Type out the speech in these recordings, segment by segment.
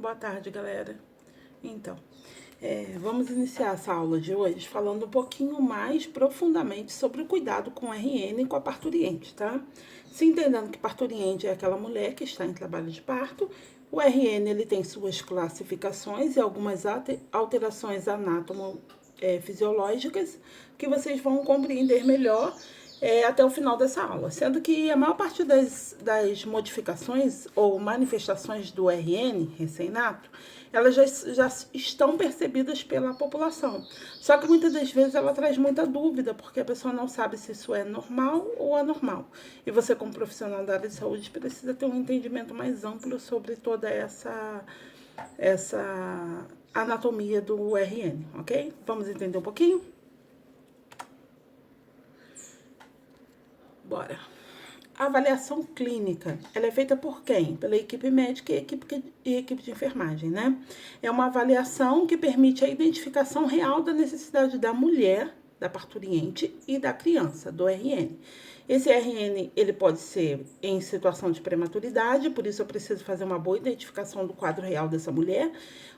Boa tarde, galera. Então, vamos iniciar essa aula de hoje falando um pouquinho mais profundamente sobre o cuidado com o RN e com a parturiente, tá? Se entendendo que parturiente é aquela mulher que está em trabalho de parto, o RN ele tem suas classificações e algumas alterações fisiológicas que vocês vão compreender melhor até o final dessa aula, sendo que a maior parte das modificações ou manifestações do RN recém-nato, elas já estão percebidas pela população. Só que muitas das vezes ela traz muita dúvida, porque a pessoa não sabe se isso é normal ou anormal. E você, como profissional da área de saúde, precisa ter um entendimento mais amplo sobre toda essa anatomia do RN, ok? Vamos entender um pouquinho? Bora. A avaliação clínica, ela é feita por quem? Pela equipe médica e equipe de enfermagem, né? É uma avaliação que permite a identificação real da necessidade da mulher, da parturiente e da criança, do RN. Esse RN, ele pode ser em situação de prematuridade, por isso eu preciso fazer uma boa identificação do quadro real dessa mulher,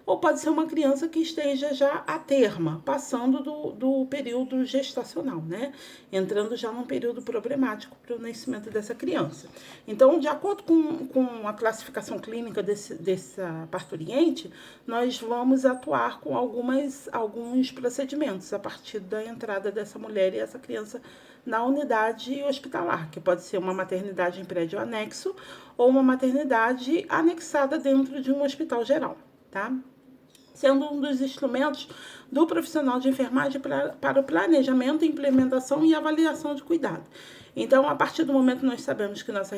ou pode ser uma criança que esteja já a terma, passando do período gestacional, né? Entrando já num período problemático para o nascimento dessa criança. Então, de acordo com a classificação clínica dessa parturiente, nós vamos atuar com alguns procedimentos a partir da entrada dessa mulher e essa criança na unidade hospitalar, que pode ser uma maternidade em prédio anexo ou uma maternidade anexada dentro de um hospital geral, tá? Sendo um dos instrumentos do profissional de enfermagem para o planejamento, implementação e avaliação de cuidado. Então, a partir do momento que nós sabemos que nossa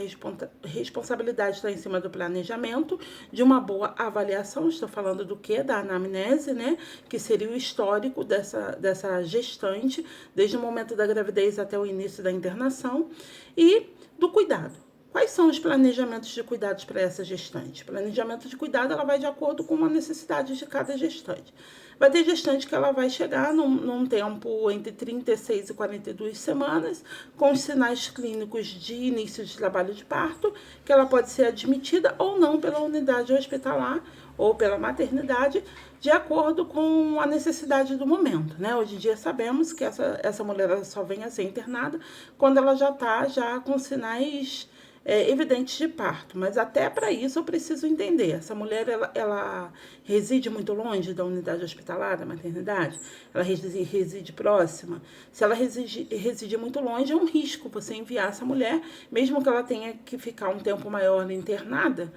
responsabilidade está em cima do planejamento, de uma boa avaliação, estou falando do quê? Da anamnese, né? Que seria o histórico dessa gestante, desde o momento da gravidez até o início da internação, e do cuidado. Quais são os planejamentos de cuidados para essa gestante? Planejamento de cuidado, ela vai de acordo com a necessidade de cada gestante. Vai ter gestante que ela vai chegar num tempo entre 36 e 42 semanas, com os sinais clínicos de início de trabalho de parto, que ela pode ser admitida ou não pela unidade hospitalar ou pela maternidade, de acordo com a necessidade do momento, né? Hoje em dia sabemos que essa mulher ela só vem a ser internada quando ela já está com sinais evidentes de parto, mas até para isso eu preciso entender, essa mulher ela reside muito longe da unidade hospitalar, da maternidade, ela reside próxima. Se ela reside muito longe, é um risco você enviar essa mulher, mesmo que ela tenha que ficar um tempo maior internada,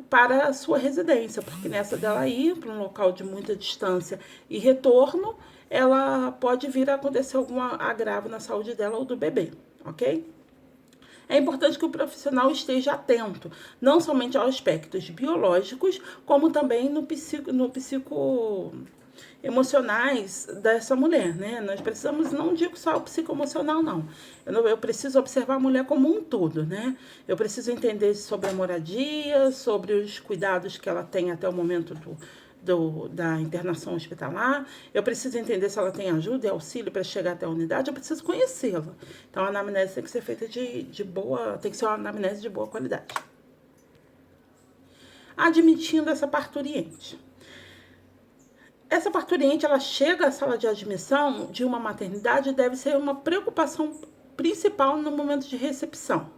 para a sua residência, porque nessa dela ir para um local de muita distância e retorno, ela pode vir a acontecer algum agravo na saúde dela ou do bebê, ok? É importante que o profissional esteja atento, não somente aos aspectos biológicos, como também no psicoemocionais dessa mulher, né? Nós precisamos, não digo só o psicoemocional, não. Eu preciso observar a mulher como um todo, né? Eu preciso entender sobre a moradia, sobre os cuidados que ela tem até o momento da internação hospitalar, eu preciso entender se ela tem ajuda e auxílio para chegar até a unidade, eu preciso conhecê-la. Então, a anamnese tem que ser feita tem que ser uma anamnese de boa qualidade. Admitindo essa parturiente. Essa parturiente, ela chega à sala de admissão de uma maternidade e deve ser uma preocupação principal no momento de recepção.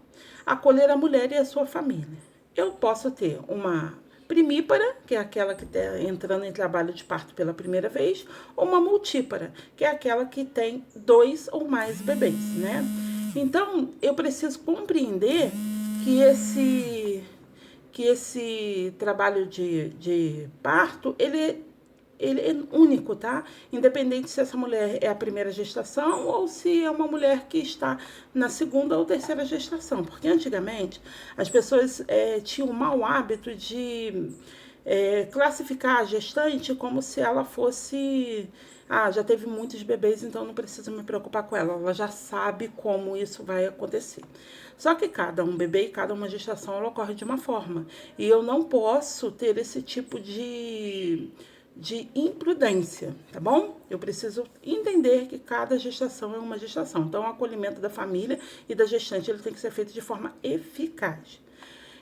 Acolher a mulher e a sua família. Eu posso ter uma primípara, que é aquela que está entrando em trabalho de parto pela primeira vez, ou uma multípara, que é aquela que tem 2 ou mais bebês, né? Então, eu preciso compreender que esse trabalho de parto, ele é único, tá? Independente se essa mulher é a primeira gestação ou se é uma mulher que está na segunda ou terceira gestação. Porque antigamente as pessoas tinham o mau hábito de classificar a gestante como se ela fosse... já teve muitos bebês, então não preciso me preocupar com ela. Ela já sabe como isso vai acontecer. Só que cada um bebê e cada uma gestação ela ocorre de uma forma. E eu não posso ter esse tipo de imprudência, tá bom? Eu preciso entender que cada gestação é uma gestação. Então, o acolhimento da família e da gestante ele tem que ser feito de forma eficaz.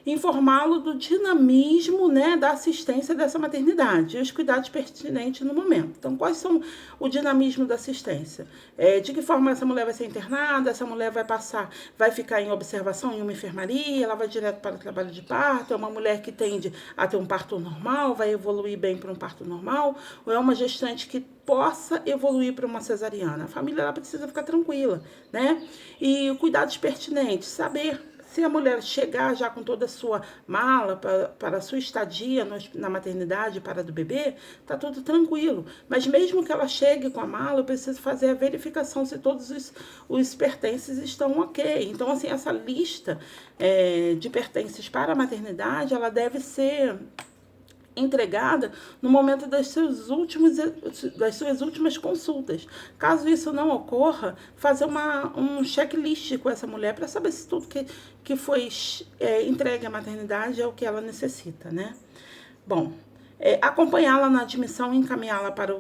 informá-lo do dinamismo, né, da assistência dessa maternidade e os cuidados pertinentes no momento. Então, quais são o dinamismo da assistência? De que forma essa mulher vai ser internada, essa mulher vai ficar em observação em uma enfermaria, ela vai direto para o trabalho de parto, é uma mulher que tende a ter um parto normal, vai evoluir bem para um parto normal, ou é uma gestante que possa evoluir para uma cesariana. A família ela precisa ficar tranquila, né? E cuidados pertinentes, saber se a mulher chegar já com toda a sua mala para a sua estadia na maternidade para do bebê, tá tudo tranquilo. Mas mesmo que ela chegue com a mala, eu preciso fazer a verificação se todos os pertences estão ok. Então, assim, essa lista de pertences para a maternidade, ela deve ser entregada no momento das suas últimas consultas. Caso isso não ocorra, fazer um checklist com essa mulher para saber se tudo que foi entregue à maternidade é o que ela necessita, né? Bom, acompanhá-la na admissão e encaminhá-la para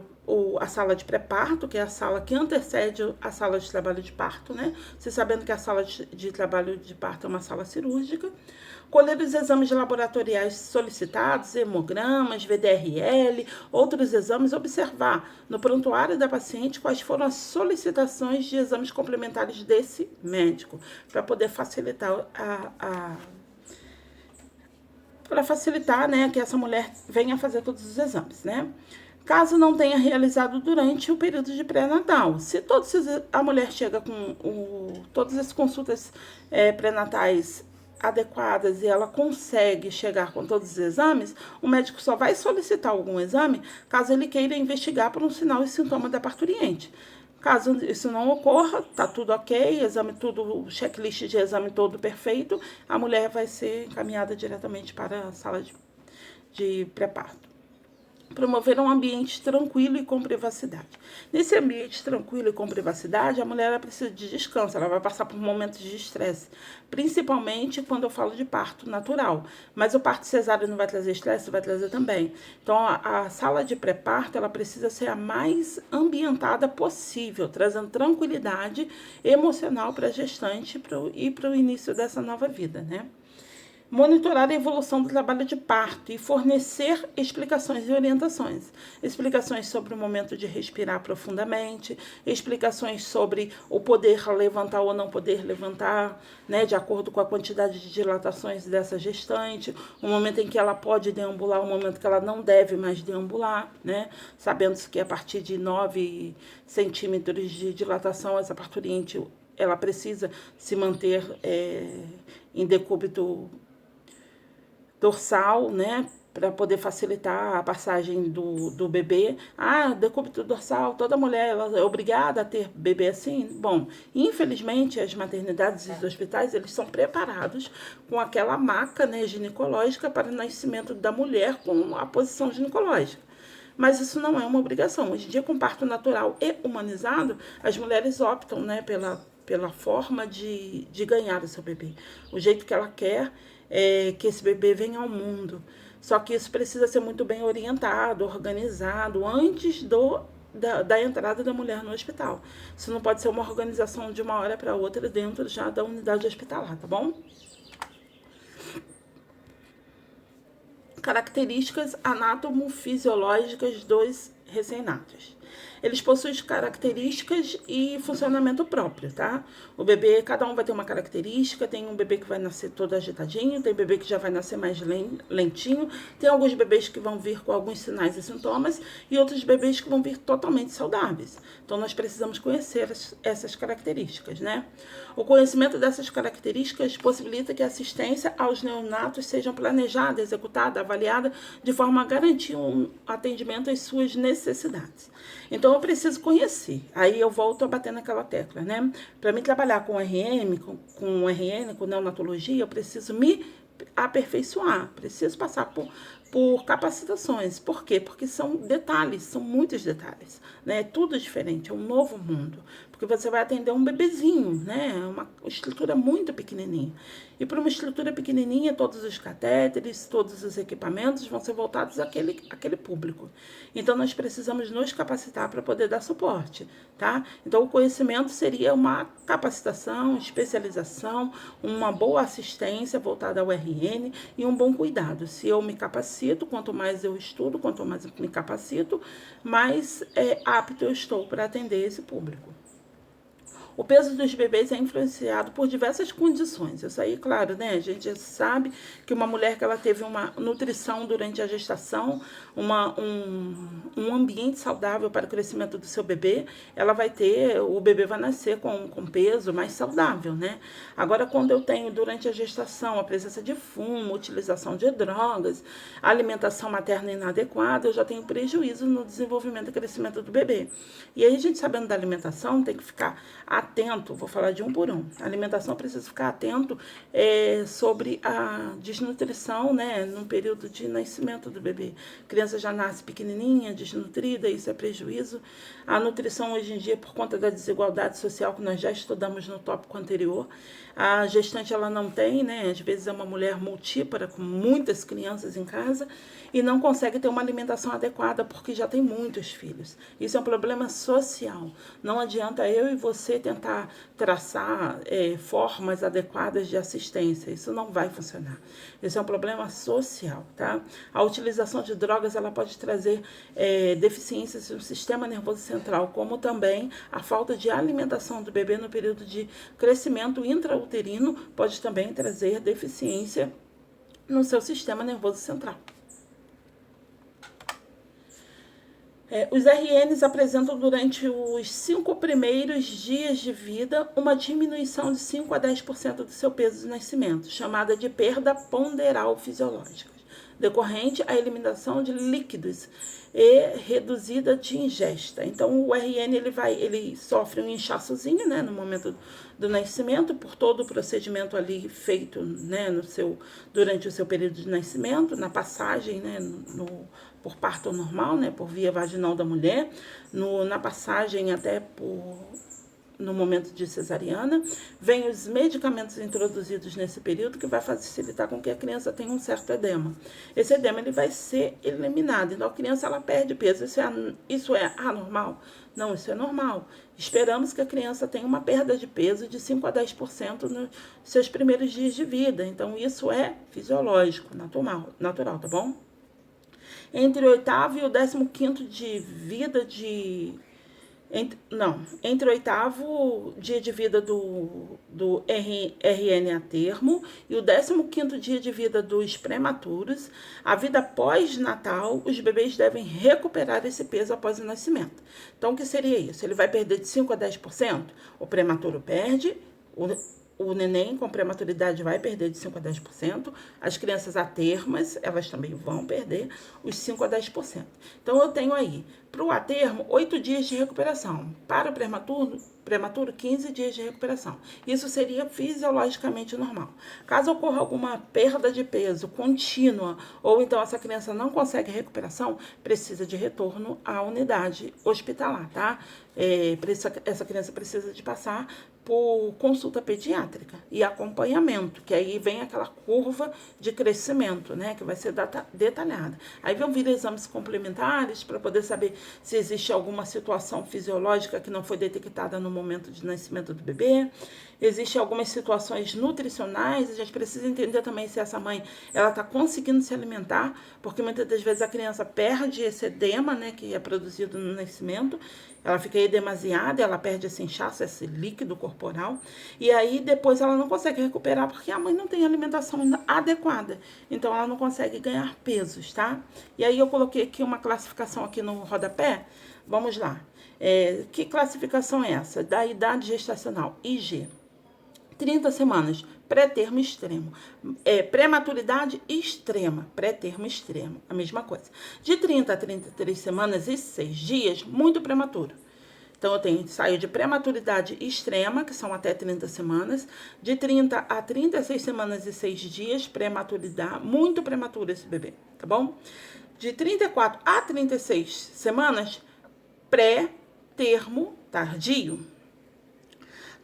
a sala de pré-parto, que é a sala que antecede a sala de trabalho de parto, né? Você sabendo que a sala de trabalho de parto é uma sala cirúrgica. Colher os exames laboratoriais solicitados, hemogramas, VDRL, outros exames, observar no prontuário da paciente quais foram as solicitações de exames complementares desse médico, para poder facilitar né, que essa mulher venha fazer todos os exames, né? Caso não tenha realizado durante o período de pré-natal. Se a mulher chega com todas as consultas pré-natais adequadas e ela consegue chegar com todos os exames, o médico só vai solicitar algum exame caso ele queira investigar por um sinal e sintoma da parturiente. Caso isso não ocorra, tá tudo ok, o checklist de exame todo perfeito, a mulher vai ser encaminhada diretamente para a sala de pré-parto. Promover um ambiente tranquilo e com privacidade. Nesse ambiente tranquilo e com privacidade, a mulher ela precisa de descanso, ela vai passar por momentos de estresse, principalmente quando eu falo de parto natural. Mas o parto cesáreo não vai trazer estresse, vai trazer também. Então, a sala de pré-parto, ela precisa ser a mais ambientada possível, trazendo tranquilidade emocional para a gestante e para o início dessa nova vida, né? Monitorar a evolução do trabalho de parto e fornecer explicações e orientações. Explicações sobre o momento de respirar profundamente, explicações sobre o poder levantar ou não poder levantar, né, de acordo com a quantidade de dilatações dessa gestante, o momento em que ela pode deambular, o momento que ela não deve mais deambular, né, sabendo que a partir de 9 centímetros de dilatação, essa parturiente ela precisa se manter em decúbito dorsal, né, para poder facilitar a passagem do bebê. Decúbito dorsal, toda mulher ela é obrigada a ter bebê assim? Bom, infelizmente as maternidades e os hospitais, eles são preparados com aquela maca, né, ginecológica para o nascimento da mulher com a posição ginecológica. Mas isso não é uma obrigação. Hoje em dia, com parto natural e humanizado, as mulheres optam, né, pela forma de ganhar o seu bebê. O jeito que ela quer que esse bebê venha ao mundo. Só que isso precisa ser muito bem orientado, organizado, antes da entrada da mulher no hospital. Isso não pode ser uma organização de uma hora para outra dentro já da unidade hospitalar, tá bom? Características anatomofisiológicas dos recém-natos. Eles possuem características e funcionamento próprio, tá? O bebê, cada um vai ter uma característica, tem um bebê que vai nascer todo agitadinho, tem bebê que já vai nascer mais lentinho, tem alguns bebês que vão vir com alguns sinais e sintomas e outros bebês que vão vir totalmente saudáveis. Então, nós precisamos conhecer essas características, né? O conhecimento dessas características possibilita que a assistência aos neonatos seja planejada, executada, avaliada, de forma a garantir um atendimento às suas necessidades. Então, eu preciso conhecer. Aí eu volto a bater naquela tecla, né? Para mim trabalhar com RM, com RN, com neonatologia, eu preciso me aperfeiçoar, preciso passar por capacitações. Por quê? Porque são detalhes, são muitos detalhes, né? É tudo diferente, é um novo mundo. Porque você vai atender um bebezinho, né? Uma estrutura muito pequenininha. E para uma estrutura pequenininha, todos os catéteres, todos os equipamentos vão ser voltados àquele público. Então, nós precisamos nos capacitar para poder dar suporte, tá? Então, o conhecimento seria uma capacitação, especialização, uma boa assistência voltada ao RM, higiene e um bom cuidado. Se eu me capacito, quanto mais eu estudo, quanto mais eu me capacito, mais apto eu estou para atender esse público. O peso dos bebês é influenciado por diversas condições. Isso aí, claro, né? A gente já sabe que uma mulher que ela teve uma nutrição durante a gestação, um ambiente saudável para o crescimento do seu bebê, o bebê vai nascer com peso mais saudável, né? Agora, quando eu tenho durante a gestação a presença de fumo, utilização de drogas, alimentação materna inadequada, eu já tenho prejuízo no desenvolvimento e crescimento do bebê. E aí, a gente sabendo da alimentação, tem que ficar atento, vou falar de um por um. A alimentação precisa ficar atento sobre a desnutrição, né, no período de nascimento do bebê. A criança já nasce pequenininha, desnutrida, isso é prejuízo. A nutrição hoje em dia, por conta da desigualdade social que nós já estudamos no tópico anterior, a gestante ela não tem, né, às vezes é uma mulher multípara, com muitas crianças em casa, e não consegue ter uma alimentação adequada porque já tem muitos filhos. Isso é um problema social. Não adianta eu e você tentar traçar formas adequadas de assistência. Isso não vai funcionar. Isso é um problema social, tá? A utilização de drogas ela pode trazer deficiências no sistema nervoso central, como também a falta de alimentação do bebê no período de crescimento intrauterino pode também trazer deficiência no seu sistema nervoso central. Os RNs apresentam durante os 5 primeiros dias de vida uma diminuição de 5 a 10% do seu peso de nascimento, chamada de perda ponderal fisiológica, decorrente à eliminação de líquidos e reduzida de ingesta. Então, o RN ele sofre um inchaçozinho, né, no momento do nascimento, por todo o procedimento ali feito, né, durante o seu período de nascimento, na passagem, né, por parto normal, né, por via vaginal da mulher, na passagem até no momento de cesariana, vem os medicamentos introduzidos nesse período que vai facilitar com que a criança tenha um certo edema. Esse edema ele vai ser eliminado, então a criança ela perde peso. Isso é anormal? Não, isso é normal. Esperamos que a criança tenha uma perda de peso de 5 a 10% nos seus primeiros dias de vida, então isso é fisiológico, natural, tá bom? Entre o 8º e o 15º de vida entre o 8º dia de vida do RN a termo e o 15º dia de vida dos prematuros, a vida pós-natal, os bebês devem recuperar esse peso após o nascimento. Então, o que seria isso? Ele vai perder de 5 a 10%? O prematuro perde, o neném com prematuridade vai perder de 5 a 10%, as crianças a termas, elas também vão perder os 5 a 10%. Então, eu tenho aí, para o a termo, 8 dias de recuperação. Para o prematuro, 15 dias de recuperação. Isso seria fisiologicamente normal. Caso ocorra alguma perda de peso contínua, ou então essa criança não consegue recuperação, precisa de retorno à unidade hospitalar, tá? Essa criança precisa de passar por consulta pediátrica e acompanhamento, que aí vem aquela curva de crescimento, né, que vai ser detalhada. Aí vão vir exames complementares para poder saber se existe alguma situação fisiológica que não foi detectada no momento de nascimento do bebê. Existem algumas situações nutricionais, a gente precisa entender também se essa mãe ela está conseguindo se alimentar, porque muitas das vezes a criança perde esse edema, né, que é produzido no nascimento, ela fica edemasiada, ela perde esse inchaço, esse líquido corporal, e aí depois ela não consegue recuperar porque a mãe não tem alimentação adequada, então ela não consegue ganhar pesos, tá? E aí eu coloquei aqui uma classificação aqui no rodapé, vamos lá. Que classificação é essa? Da idade gestacional, IG. 30 semanas, pré-termo extremo. Prematuridade extrema, pré-termo extremo, a mesma coisa. De 30 a 33 semanas e 6 dias, muito prematuro. Então, eu saio de prematuridade extrema, que são até 30 semanas, de 30 a 36 semanas e 6 dias, prematuridade, muito prematuro esse bebê, tá bom? De 34 a 36 semanas, pré-termo tardio.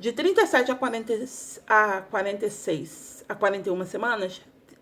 De 37 a 46 a 41 semanas,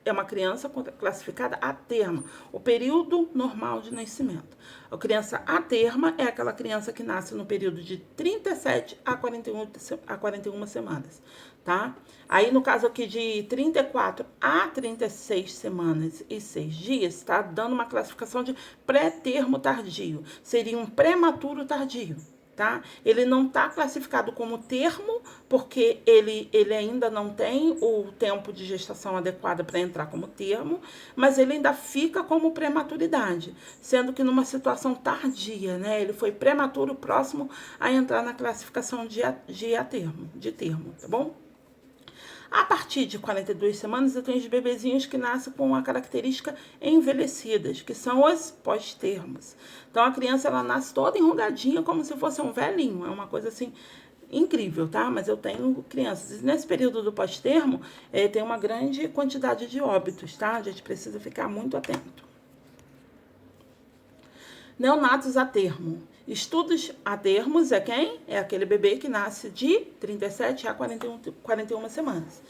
é uma criança classificada a termo, o período normal de nascimento. A criança a termo é aquela criança que nasce no período de 37 a 41 semanas, tá? Aí, no caso aqui de 34 a 36 semanas e 6 dias, tá dando uma classificação de pré-termo tardio. Seria um prematuro tardio, tá? Ele não está classificado como termo, porque ele ainda não tem o tempo de gestação adequado para entrar como termo, mas ele ainda fica como prematuridade, sendo que numa situação tardia, né? Ele foi prematuro próximo a entrar na classificação de termo, tá bom? A partir de 42 semanas, eu tenho os bebezinhos que nascem com a característica envelhecidas, que são os pós-termos. Então, a criança, ela nasce toda enrugadinha, como se fosse um velhinho. É uma coisa, assim, incrível, tá? Mas eu tenho crianças. E nesse período do pós-termo, tem uma grande quantidade de óbitos, tá? A gente precisa ficar muito atento. Neonatos a termo. Estudos a termos é quem? É aquele bebê que nasce de 37 a 41 semanas.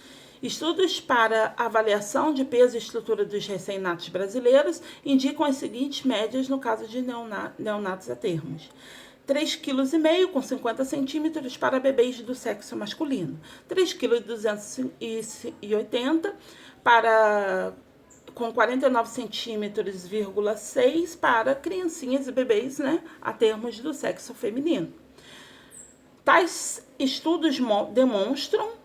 Estudos para avaliação de peso e estrutura dos recém-natos brasileiros indicam as seguintes médias no caso de neonatos a termos. 3,5 kg com 50 centímetros para bebês do sexo masculino. 3,280 kg para com 49 centímetros,6 para criancinhas e bebês, né, a termos do sexo feminino. Tais estudos demonstram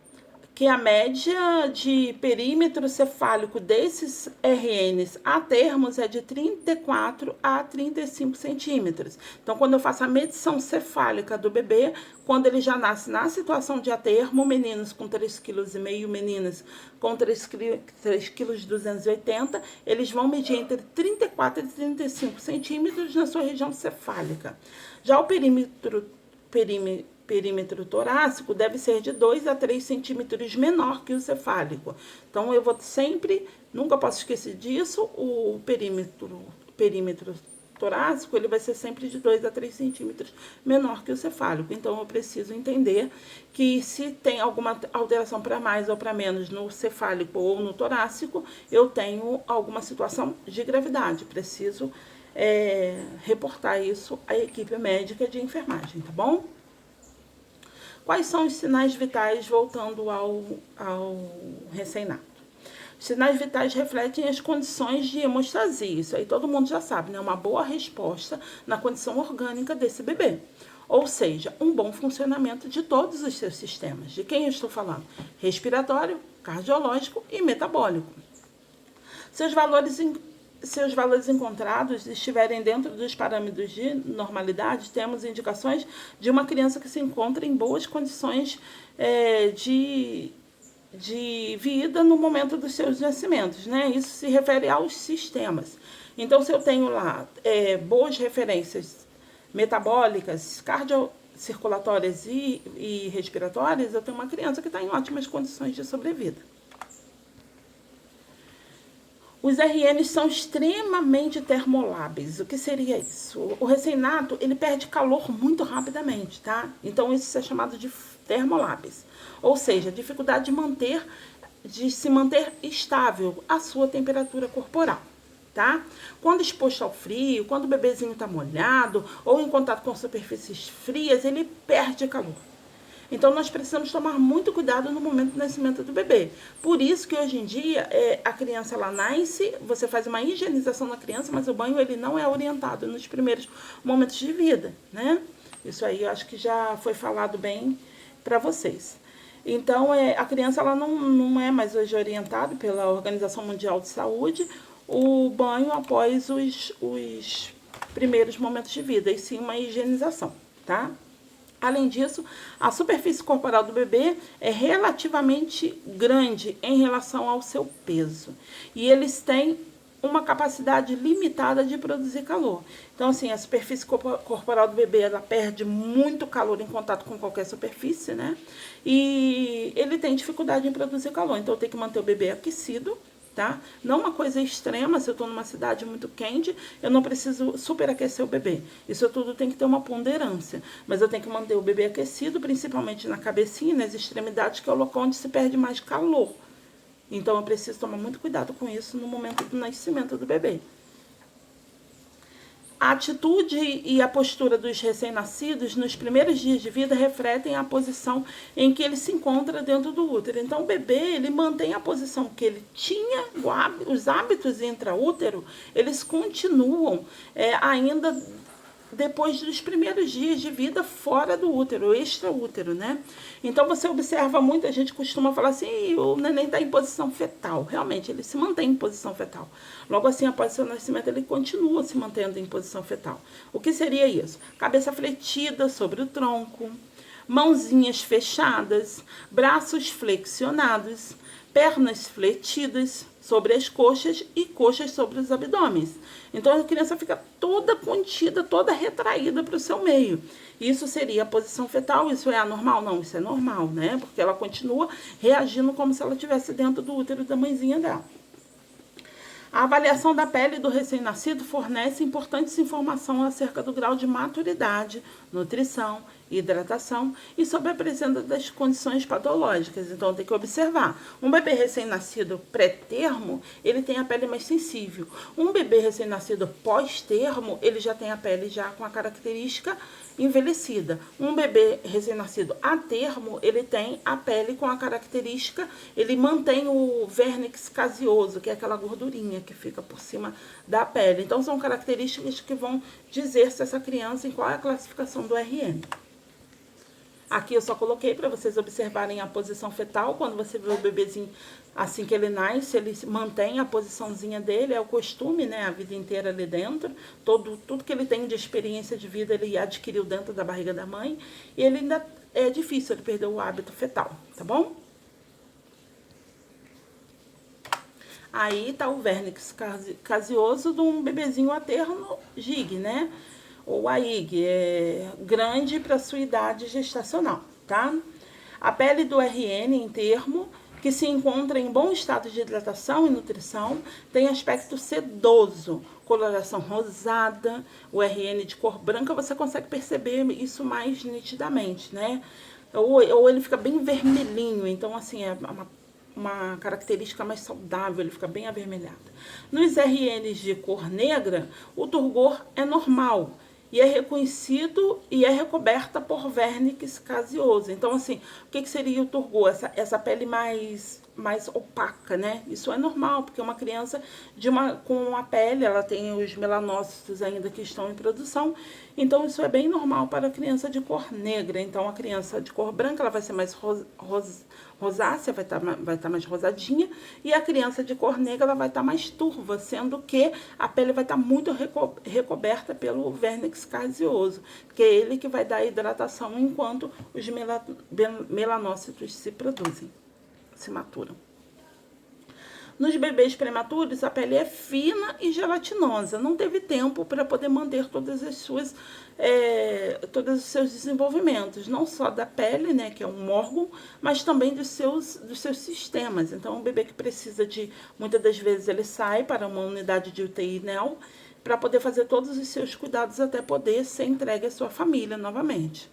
que a média de perímetro cefálico desses RNs a termos é de 34 a 35 centímetros. Então, quando eu faço a medição cefálica do bebê, quando ele já nasce na situação de atermo, meninos com 3,5 kg, meninas com 3,280 kg, eles vão medir entre 34 e 35 centímetros na sua região cefálica. Já o perímetro torácico deve ser de 2 a 3 centímetros menor que o cefálico. Então, eu vou sempre, nunca posso esquecer disso, o perímetro torácico, ele vai ser sempre de 2 a 3 centímetros menor que o cefálico. Então, eu preciso entender que se tem alguma alteração para mais ou para menos no cefálico ou no torácico, eu tenho alguma situação de gravidade. Preciso reportar isso à equipe médica de enfermagem, tá bom? Quais são os sinais vitais, voltando ao recém-nato? Os sinais vitais refletem as condições de hemostasia. Isso aí todo mundo já sabe, né? Uma boa resposta na condição orgânica desse bebê. Ou seja, um bom funcionamento de todos os seus sistemas. De quem eu estou falando? Respiratório, cardiológico e metabólico. Seus valores encontrados estiverem dentro dos parâmetros de normalidade, temos indicações de uma criança que se encontra em boas condições de vida no momento dos seus nascimentos, né? Isso se refere aos sistemas. Então, se eu tenho lá boas referências metabólicas, cardiocirculatórias e respiratórias, eu tenho uma criança que está em ótimas condições de sobrevida. Os RNs são extremamente termolábeis. O que seria isso? O recém-nato, ele perde calor muito rapidamente, tá? Então, isso é chamado de termolábeis. Ou seja, dificuldade de se manter estável a sua temperatura corporal, tá? Quando exposto ao frio, quando o bebezinho está molhado ou em contato com superfícies frias, ele perde calor. Então, nós precisamos tomar muito cuidado no momento do nascimento do bebê. Por isso que hoje em dia, a criança ela nasce, você faz uma higienização na criança, mas o banho ele não é orientado nos primeiros momentos de vida, né? Isso aí eu acho que já foi falado bem para vocês. Então, a criança ela não é mais hoje orientada pela Organização Mundial de Saúde o banho após os primeiros momentos de vida, e sim uma higienização, tá? Além disso, a superfície corporal do bebê é relativamente grande em relação ao seu peso. E eles têm uma capacidade limitada de produzir calor. Então, assim, a superfície corporal do bebê, ela perde muito calor em contato com qualquer superfície, né? E ele tem dificuldade em produzir calor. Então, eu tenho que manter o bebê aquecido, tá? Não uma coisa extrema, se eu estou numa cidade muito quente, eu não preciso superaquecer o bebê. Isso tudo tem que ter uma ponderância. Mas eu tenho que manter o bebê aquecido, principalmente na cabecinha, nas extremidades, que é o local onde se perde mais calor, Então, eu preciso tomar muito cuidado com isso no momento do nascimento do bebê. A atitude e a postura dos recém-nascidos nos primeiros dias de vida refletem a posição em que ele se encontra dentro do útero. Então, o bebê, ele mantém a posição que ele tinha, os hábitos intraútero, eles continuam ainda depois dos primeiros dias de vida fora do útero, extraútero, né? Então, você observa, muita gente costuma falar assim, o neném está em posição fetal. Realmente, ele se mantém em posição fetal. Logo assim, após seu nascimento, ele continua se mantendo em posição fetal. O que seria isso? Cabeça fletida sobre o tronco, mãozinhas fechadas, braços flexionados, pernas fletidas sobre as coxas e coxas sobre os abdômenes. Então, a criança fica toda contida, toda retraída para o seu meio. Isso seria a posição fetal. Isso é anormal? Não, isso é normal, né? Porque ela continua reagindo como se ela estivesse dentro do útero da mãezinha dela. A avaliação da pele do recém-nascido fornece importantes informações acerca do grau de maturidade, nutrição, hidratação e sobre a presença das condições patológicas. Então, tem que observar. Um bebê recém-nascido pré-termo, ele tem a pele mais sensível. Um bebê recém-nascido pós-termo, ele já tem a pele já com a característica envelhecida. Um bebê recém-nascido a termo, ele tem a pele com a característica, ele mantém o vernix caseoso, que é aquela gordurinha que fica por cima da pele. Então, são características que vão dizer se essa criança, em qual é a classificação do RN. Aqui eu só coloquei para vocês observarem a posição fetal. Quando você vê o bebezinho, assim que ele nasce, ele mantém a posiçãozinha dele, é o costume, né, a vida inteira ali dentro. Tudo que ele tem de experiência de vida, ele adquiriu dentro da barriga da mãe. E ele ainda é difícil ele perder o hábito fetal, tá bom? Aí tá o vernix caseoso de um bebezinho a termo GIG, né? Ou AIG, é grande para sua idade gestacional, tá? A pele do RN em termo, que se encontra em bom estado de hidratação e nutrição, tem aspecto sedoso, coloração rosada. O RN de cor branca, você consegue perceber isso mais nitidamente, né? Ou ele fica bem vermelhinho, então assim, é uma característica mais saudável, ele fica bem avermelhado. Nos RNs de cor negra, o turgor é normal e é reconhecido e é recoberta por vernix caseoso. Então, assim, o que seria o turgor? Essa pele mais opaca, né? Isso é normal, porque uma criança com uma pele, ela tem os melanócitos ainda que estão em produção, então isso é bem normal para a criança de cor negra. Então, a criança de cor branca, ela vai ser mais rosácea, vai estar mais rosadinha, e a criança de cor negra, ela vai estar mais turva, sendo que a pele vai estar muito recoberta pelo vernix caseoso, que é ele que vai dar a hidratação enquanto os melanócitos se produzem, se maturam. Nos bebês prematuros, a pele é fina e gelatinosa. Não teve tempo para poder manter todos os seus desenvolvimentos. Não só da pele, né, que é um órgão, mas também dos seus sistemas. Então, um bebê que precisa muitas das vezes, ele sai para uma unidade de UTI NEL para poder fazer todos os seus cuidados até poder ser entregue à sua família novamente.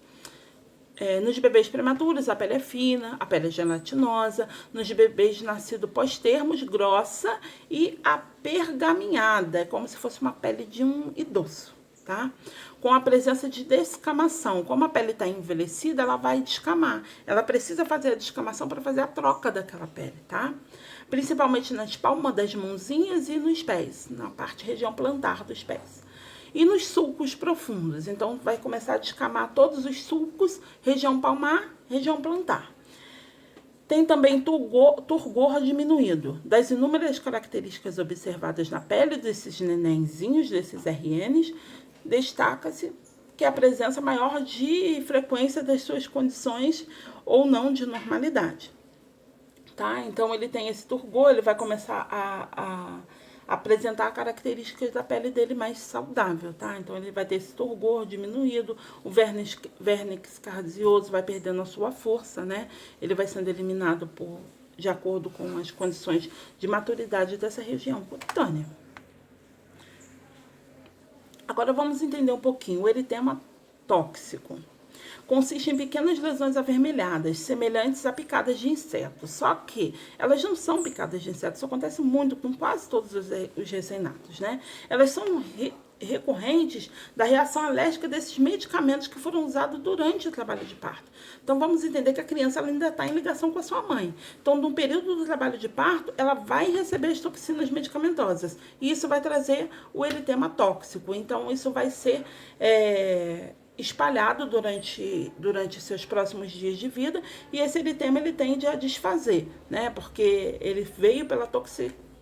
Nos bebês prematuros, a pele é fina, a pele é gelatinosa. Nos bebês nascidos pós-termos, grossa e apergaminhada. É como se fosse uma pele de um idoso, tá? Com a presença de descamação. Como a pele está envelhecida, ela vai descamar. Ela precisa fazer a descamação para fazer a troca daquela pele, tá? Principalmente nas palmas das mãozinhas e nos pés, na região plantar dos pés. E nos sulcos profundos. Então, vai começar a descamar todos os sulcos, região palmar, região plantar. Tem também turgor diminuído. Das inúmeras características observadas na pele desses nenenzinhos, desses RNs, destaca-se que a presença maior de frequência das suas condições ou não de normalidade. Tá? Então, ele tem esse turgor, ele vai começar a apresentar características da pele dele mais saudável, tá? Então, ele vai ter esse turgor diminuído, o vernix caseoso vai perdendo a sua força, né? Ele vai sendo eliminado de acordo com as condições de maturidade dessa região cutânea. Agora, vamos entender um pouquinho o eritema tóxico. consiste em pequenas lesões avermelhadas, semelhantes a picadas de inseto. Só que elas não são picadas de inseto, isso acontece muito com quase todos os recém-natos, né? Elas são recorrentes da reação alérgica desses medicamentos que foram usados durante o trabalho de parto. Então, vamos entender que a criança ela ainda está em ligação com a sua mãe. Então, no período do trabalho de parto, ela vai receber as toxinas medicamentosas. E isso vai trazer o eritema tóxico. Então, isso vai ser espalhado durante seus próximos dias de vida. E esse eritema, ele tende a desfazer, né? Porque ele veio pela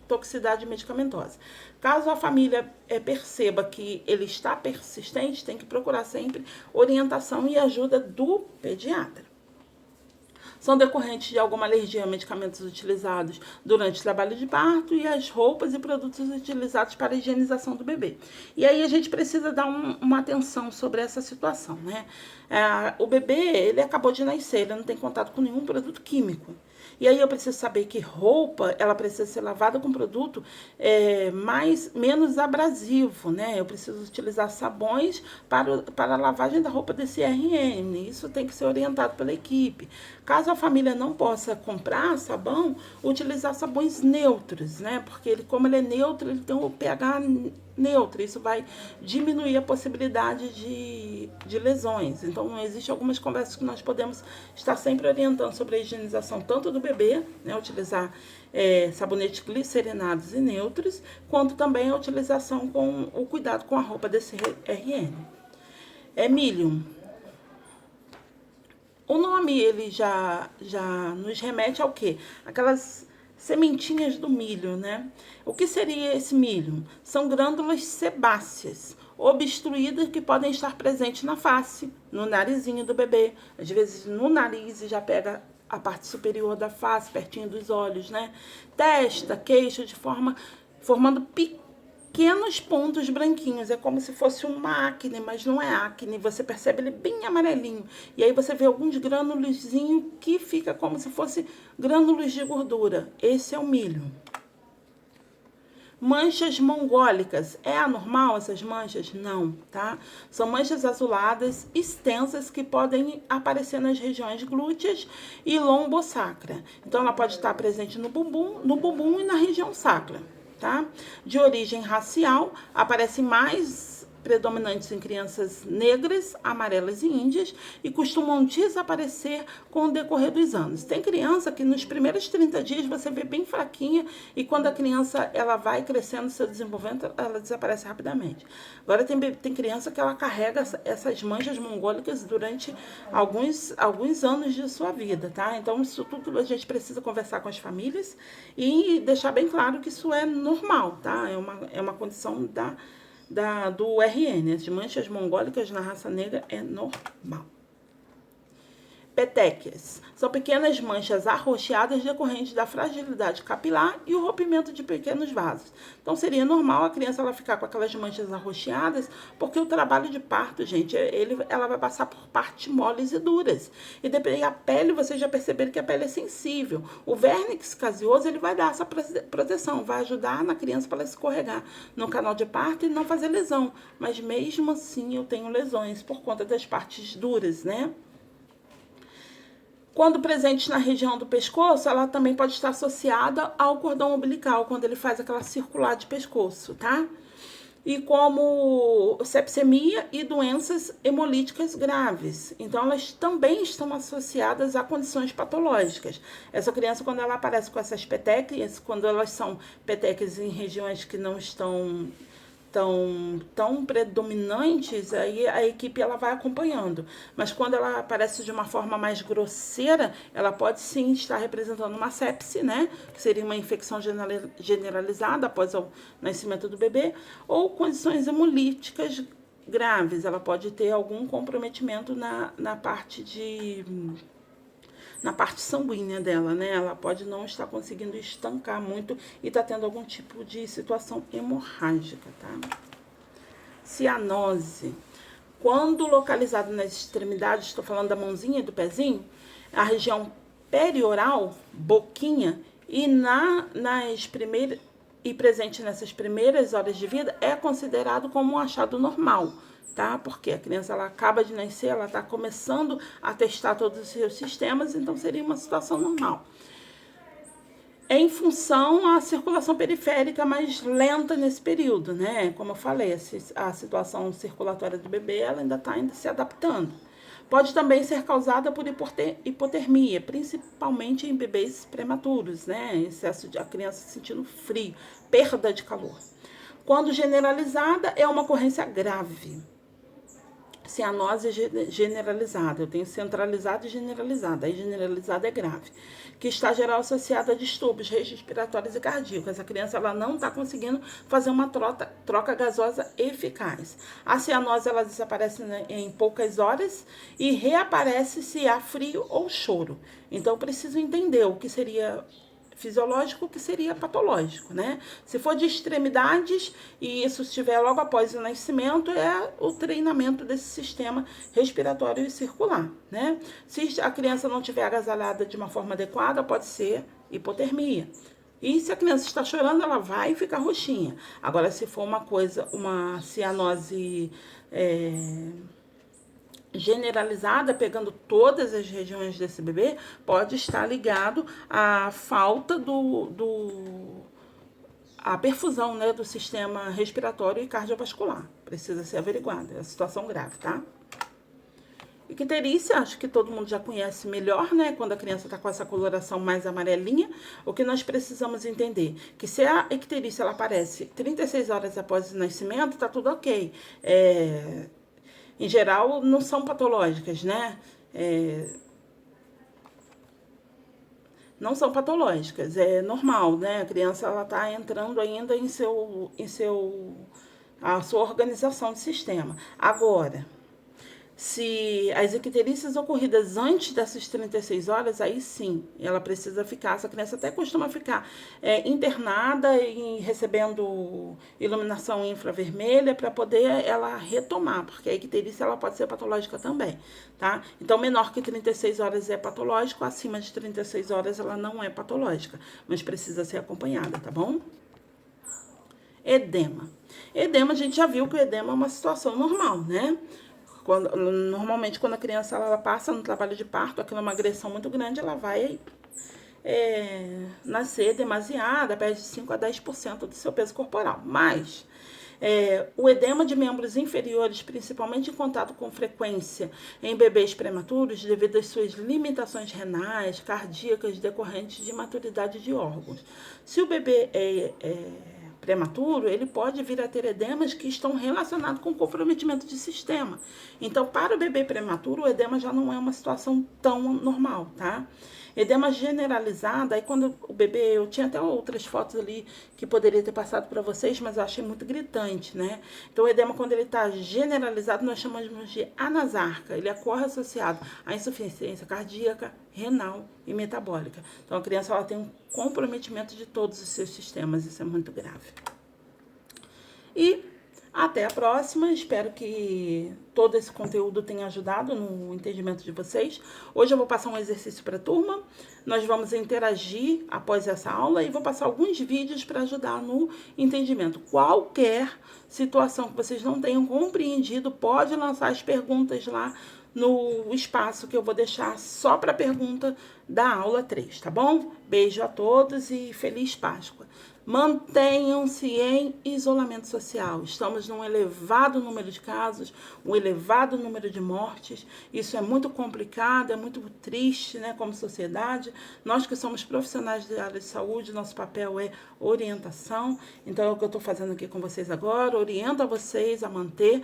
toxicidade medicamentosa. Caso a família perceba que ele está persistente, tem que procurar sempre orientação e ajuda do pediatra. São decorrentes de alguma alergia a medicamentos utilizados durante o trabalho de parto e as roupas e produtos utilizados para a higienização do bebê. E aí a gente precisa dar uma atenção sobre essa situação, né? O bebê, ele acabou de nascer, ele não tem contato com nenhum produto químico. E aí eu preciso saber que roupa, ela precisa ser lavada com produto menos abrasivo, né? Eu preciso utilizar sabões para a lavagem da roupa desse RN. Isso tem que ser orientado pela equipe. Caso a família não possa comprar sabão, utilizar sabões neutros, né? Porque como ele é neutro, ele tem o pH neutro. Isso vai diminuir a possibilidade de lesões. Então, existem algumas conversas que nós podemos estar sempre orientando sobre a higienização tanto do bebê, né? Utilizar sabonetes glicerinados e neutros, quanto também a utilização com o cuidado com a roupa desse RN. Milho. O nome, ele já nos remete ao quê? Aquelas sementinhas do milho, né? O que seria esse milho? São glândulas sebáceas, obstruídas, que podem estar presentes na face, no narizinho do bebê, às vezes no nariz e já pega a parte superior da face, pertinho dos olhos, né? Testa, queixo, formando pequenos pontos branquinhos. É como se fosse uma acne, mas não é acne. Você percebe ele bem amarelinho. E aí você vê alguns grânulozinhos que fica como se fosse grânulos de gordura. Esse é o milho. Manchas mongólicas. É anormal essas manchas? Não, tá? São manchas azuladas extensas que podem aparecer nas regiões glúteas e lombosacra. Então, ela pode estar presente no bumbum e na região sacra, tá? De origem racial, aparecem mais predominantes em crianças negras, amarelas e índias e costumam desaparecer com o decorrer dos anos. Tem criança que nos primeiros 30 dias você vê bem fraquinha e quando a criança ela vai crescendo, seu desenvolvimento, ela desaparece rapidamente. Agora tem criança que ela carrega essas manchas mongólicas durante alguns anos de sua vida, tá? Então isso tudo a gente precisa conversar com as famílias e deixar bem claro que isso é normal, tá? É uma condição do RN, as manchas mongólicas na raça negra é normal. Petequias. São pequenas manchas arroxeadas decorrentes da fragilidade capilar e o rompimento de pequenos vasos. Então, seria normal a criança ela ficar com aquelas manchas arroxeadas, porque o trabalho de parto, gente, ela vai passar por partes moles e duras. E a pele, vocês já perceberam que a pele é sensível. O vernix caseoso, ele vai dar essa proteção, vai ajudar na criança para ela escorregar no canal de parto e não fazer lesão. Mas mesmo assim, eu tenho lesões por conta das partes duras, né? Quando presente na região do pescoço, ela também pode estar associada ao cordão umbilical, quando ele faz aquela circular de pescoço, tá? E como sepsemia e doenças hemolíticas graves. Então, elas também estão associadas a condições patológicas. Essa criança, quando ela aparece com essas petequias, quando elas são petequias em regiões que não estão tão predominantes, aí a equipe ela vai acompanhando. Mas quando ela aparece de uma forma mais grosseira, ela pode sim estar representando uma sepse, né? Que seria uma infecção generalizada após o nascimento do bebê, ou condições hemolíticas graves. Ela pode ter algum comprometimento na parte sanguínea dela, né? Ela pode não estar conseguindo estancar muito e tá tendo algum tipo de situação hemorrágica, tá? Cianose. Quando localizado nas extremidades, estou falando da mãozinha e do pezinho, a região perioral, boquinha, e e presente nessas primeiras horas de vida é considerado como um achado normal, tá? Porque a criança ela acaba de nascer, ela está começando a testar todos os seus sistemas, então seria uma situação normal. Em função à circulação periférica mais lenta nesse período, né? Como eu falei, a situação circulatória do bebê ela ainda está se adaptando. Pode também ser causada por hipotermia, principalmente em bebês prematuros, né? Excesso de a criança sentindo frio, perda de calor. Quando generalizada, é uma ocorrência grave. Cianose generalizada, eu tenho centralizada e generalizada, aí generalizada é grave, que está geral associada a distúrbios respiratórios e cardíacos. A criança ela não está conseguindo fazer uma troca gasosa eficaz. A cianose ela desaparece em poucas horas e reaparece se há frio ou choro. Então, eu preciso entender o que seria fisiológico, que seria patológico, né? Se for de extremidades e isso estiver logo após o nascimento, é o treinamento desse sistema respiratório e circular, né? Se a criança não estiver agasalhada de uma forma adequada, pode ser hipotermia. E se a criança está chorando, ela vai ficar roxinha. Agora, se for uma cianose generalizada, pegando todas as regiões desse bebê, pode estar ligado à falta a perfusão, né, do sistema respiratório e cardiovascular. Precisa ser averiguada, é uma situação grave, tá? Icterícia, acho que todo mundo já conhece melhor, né? Quando a criança está com essa coloração mais amarelinha, o que nós precisamos entender? Que se a icterícia ela aparece 36 horas após o nascimento, tá tudo ok. Em geral, não são patológicas, né? Não são patológicas, é normal, né? A criança ela está entrando ainda a sua organização de sistema. Agora, se as icterícias ocorridas antes dessas 36 horas, aí sim, ela precisa ficar, essa criança até costuma ficar internada e recebendo iluminação infravermelha para poder ela retomar, porque a icterícia ela pode ser patológica também, tá? Então, menor que 36 horas é patológico, acima de 36 horas ela não é patológica, mas precisa ser acompanhada, tá bom? Edema. Edema, a gente já viu que o edema é uma situação normal, né? Normalmente, quando a criança ela passa no trabalho de parto, aquilo é uma agressão muito grande, ela vai nascer demasiada, perde 5 a 10% do seu peso corporal. Mas o edema de membros inferiores, principalmente em contato com frequência em bebês prematuros, devido às suas limitações renais, cardíacas, decorrentes de maturidade de órgãos. Se o bebê prematuro, ele pode vir a ter edemas que estão relacionados com comprometimento de sistema. Então, para o bebê prematuro, o edema já não é uma situação tão normal, tá? Edema generalizado, aí quando o bebê, eu tinha até outras fotos ali que poderia ter passado para vocês, mas eu achei muito gritante, né? Então, o edema, quando ele está generalizado, nós chamamos de anasarca. Ele ocorre associado à insuficiência cardíaca, renal e metabólica. Então, a criança ela tem um comprometimento de todos os seus sistemas, isso é muito grave. E até a próxima, espero que todo esse conteúdo tenha ajudado no entendimento de vocês. Hoje eu vou passar um exercício para a turma, nós vamos interagir após essa aula e vou passar alguns vídeos para ajudar no entendimento. Qualquer situação que vocês não tenham compreendido, pode lançar as perguntas lá no espaço que eu vou deixar só para a pergunta da aula 3, tá bom? Beijo a todos e feliz Páscoa. Mantenham-se em isolamento social. Estamos num elevado número de casos, um elevado número de mortes. Isso é muito complicado, é muito triste, né, como sociedade. Nós que somos profissionais da área de saúde, nosso papel é orientação. Então, é o que eu estou fazendo aqui com vocês agora. Oriento vocês a manter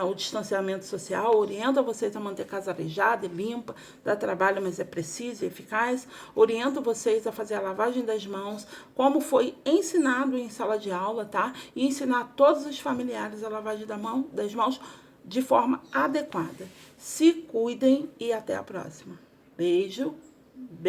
o distanciamento social, oriento vocês a manter casa arejada e limpa, dá trabalho, mas é preciso e eficaz. Oriento vocês a fazer a lavagem das mãos, como foi ensinado em sala de aula, tá? E ensinar todos os familiares a lavagem das mãos de forma adequada. Se cuidem e até a próxima. Beijo.